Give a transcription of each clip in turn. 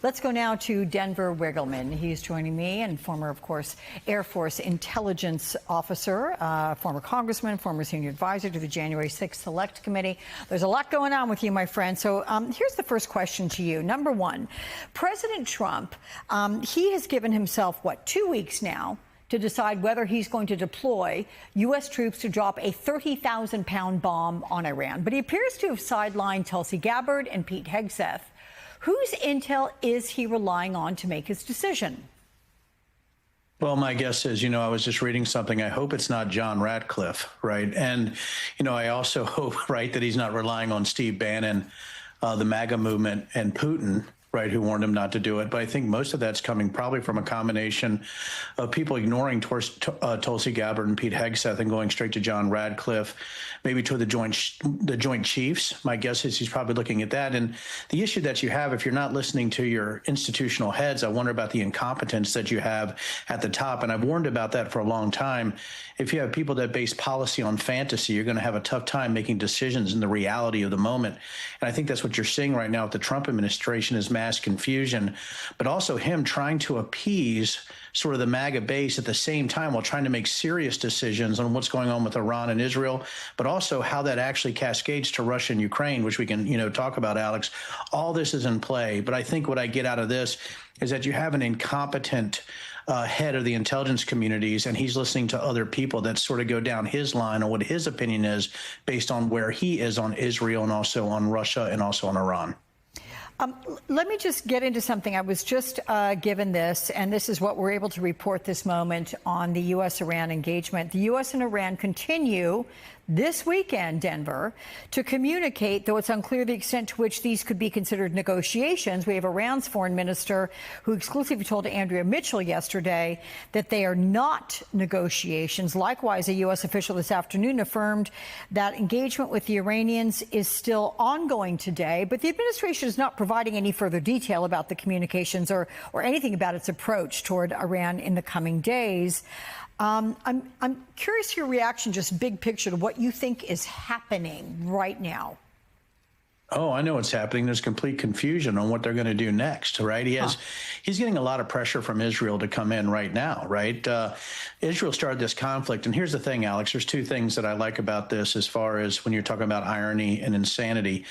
Let's go now to Denver Riggleman. He's joining me, and former, of course, Air Force intelligence officer, former congressman, former senior advisor to the January 6th Select Committee. There's a lot going on with you, my friend. So here's the first question to you. Number one, President Trump, he has given himself, 2 weeks now to decide whether he's going to deploy U.S. troops to drop a 30,000-pound bomb on Iran. But he appears to have sidelined Tulsi Gabbard and Pete Hegseth. Whose intel is he relying on to make his decision? Well, my guess is, I was just reading something. I hope it's not John Ratcliffe, right? And, I also hope, right, that he's not relying on Steve Bannon, the MAGA movement, and Putin, right, who warned him not to do it. But I think most of that's coming probably from a combination of people ignoring Tulsi Gabbard and Pete Hegseth and going straight to John Radcliffe, maybe to the Joint Chiefs. My guess is he's probably looking at that. And the issue that you have, if you're not listening to your institutional heads, I wonder about the incompetence that you have at the top. And I've warned about that for a long time. If you have people that base policy on fantasy, you're going to have a tough time making decisions in the reality of the moment. And I think that's what you're seeing right now with the Trump administration is mass confusion, but also him trying to appease sort of the MAGA base at the same time while trying to make serious decisions on what's going on with Iran and Israel, but also how that actually cascades to Russia and Ukraine, which we can, talk about, Alex. All this is in play. But I think what I get out of this is that you have an incompetent head of the intelligence communities, and he's listening to other people that sort of go down his line on what his opinion is based on where he is on Israel and also on Russia and also on Iran. Let me just get into something. I was just given this, and this is what we're able to report this moment on the U.S.-Iran engagement. The U.S. and Iran continue this weekend, Denver, to communicate, though it's unclear the extent to which these could be considered negotiations. We have Iran's foreign minister who exclusively told Andrea Mitchell yesterday that they are not negotiations. Likewise, a U.S. official this afternoon affirmed that engagement with the Iranians is still ongoing today, but the administration is not providing any further detail about the communications or anything about its approach toward Iran in the coming days. I'm curious your reaction, just big picture, to what you think is happening right now. Oh, I know what's happening. There's complete confusion on what they're going to do next, right? He's getting a lot of pressure from Israel to come in right now, right? Israel started this conflict. And here's the thing, Alex, there's two things that I like about this as far as when you're talking about irony and insanity.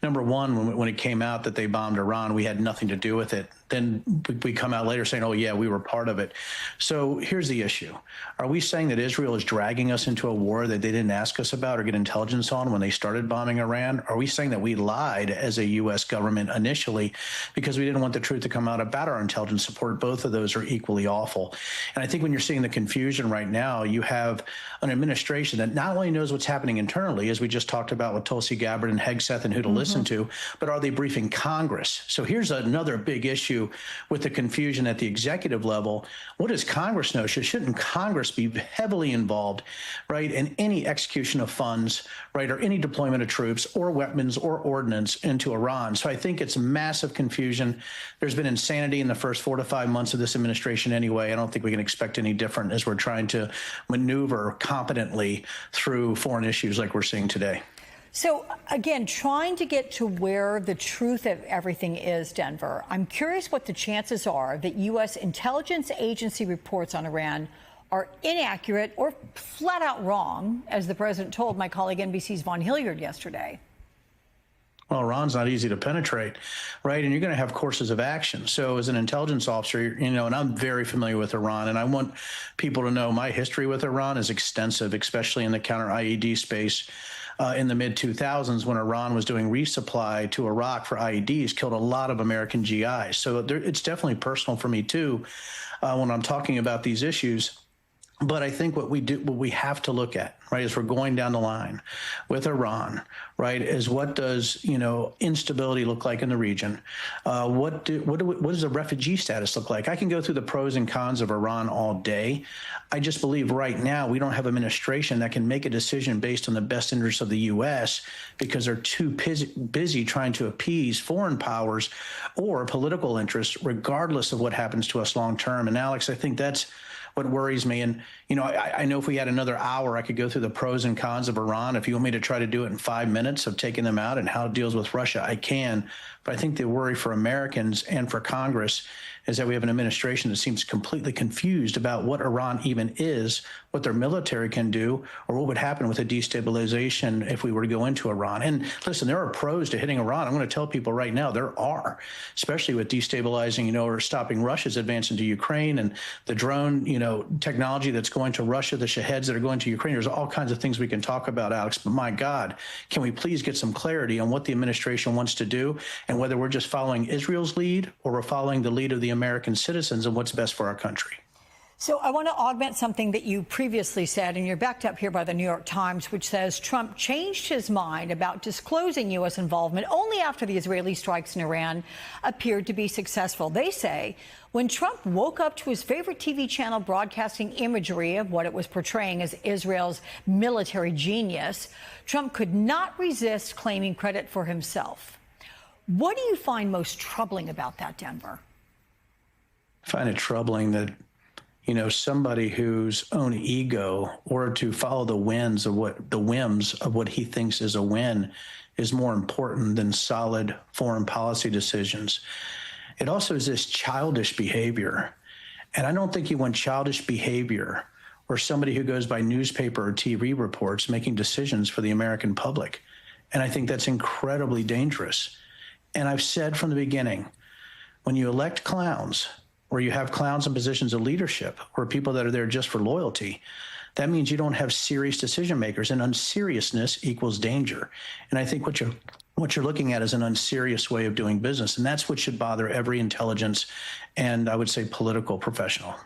Number one, when it came out that they bombed Iran, we had nothing to do with it. Then we come out later saying, oh, yeah, we were part of it. So here's the issue. Are we saying that Israel is dragging us into a war that they didn't ask us about or get intelligence on when they started bombing Iran? Are we saying that we lied as a U.S. government initially because we didn't want the truth to come out about our intelligence support? Both of those are equally awful. And I think when you're seeing the confusion right now, you have an administration that not only knows what's happening internally, as we just talked about with Tulsi Gabbard and Hegseth and who to listen to, but are they briefing Congress? So here's another big issue with the confusion at the executive level. What does Congress know? Shouldn't Congress be heavily involved, right, in any execution of funds, right, or any deployment of troops or weapons or ordnance into Iran? So I think it's massive confusion. There's been insanity in the first 4 to 5 months of this administration anyway. I don't think we can expect any different as we're trying to maneuver competently through foreign issues like we're seeing today. So, again, trying to get to where the truth of everything is, Denver, I'm curious what the chances are that U.S. intelligence agency reports on Iran are inaccurate or flat out wrong, as the president told my colleague NBC's Vaughn Hilliard yesterday. Well, Iran's not easy to penetrate, right? And you're going to have courses of action. So as an intelligence officer, and I'm very familiar with Iran, and I want people to know my history with Iran is extensive, especially in the counter-IED space. In the mid-2000s, when Iran was doing resupply to Iraq for IEDs, killed a lot of American GIs. So it's definitely personal for me, too, when I'm talking about these issues. But I think what we have to look at, right, as we're going down the line with Iran, right, is what does, instability look like in the region? What does the refugee status look like? I can go through the pros and cons of Iran all day. I just believe right now we don't have an administration that can make a decision based on the best interests of the U.S. because they're too busy trying to appease foreign powers or political interests, regardless of what happens to us long term. And Alex, I think that's what worries me. And, I know if we had another hour, I could go through the pros and cons of Iran. If you want me to try to do it in 5 minutes of taking them out and how it deals with Russia, I can. But I think the worry for Americans and for Congress is that we have an administration that seems completely confused about what Iran even is, what their military can do, or what would happen with a destabilization if we were to go into Iran. And listen, there are pros to hitting Iran. I'm going to tell people right now there are, especially with destabilizing, or stopping Russia's advance into Ukraine and the drone, technology that's going to Russia, the Shaheds that are going to Ukraine. There's all kinds of things we can talk about, Alex. But my God, can we please get some clarity on what the administration wants to do and whether we're just following Israel's lead or we're following the lead of the American citizens and what's best for our country? So I want to augment something that you previously said, and you're backed up here by the New York Times, which says Trump changed his mind about disclosing U.S. involvement only after the Israeli strikes in Iran appeared to be successful. They say when Trump woke up to his favorite TV channel broadcasting imagery of what it was portraying as Israel's military genius, Trump could not resist claiming credit for himself. What do you find most troubling about that, Denver? I find it troubling that, somebody whose own ego or to follow the whims of what he thinks is a win is more important than solid foreign policy decisions. It also is this childish behavior. And I don't think you want childish behavior or somebody who goes by newspaper or TV reports making decisions for the American public. And I think that's incredibly dangerous. And I've said from the beginning, when you elect clowns, or you have clowns in positions of leadership, or people that are there just for loyalty, that means you don't have serious decision makers, and unseriousness equals danger. And I think what you're looking at is an unserious way of doing business, and that's what should bother every intelligence and I would say political professional.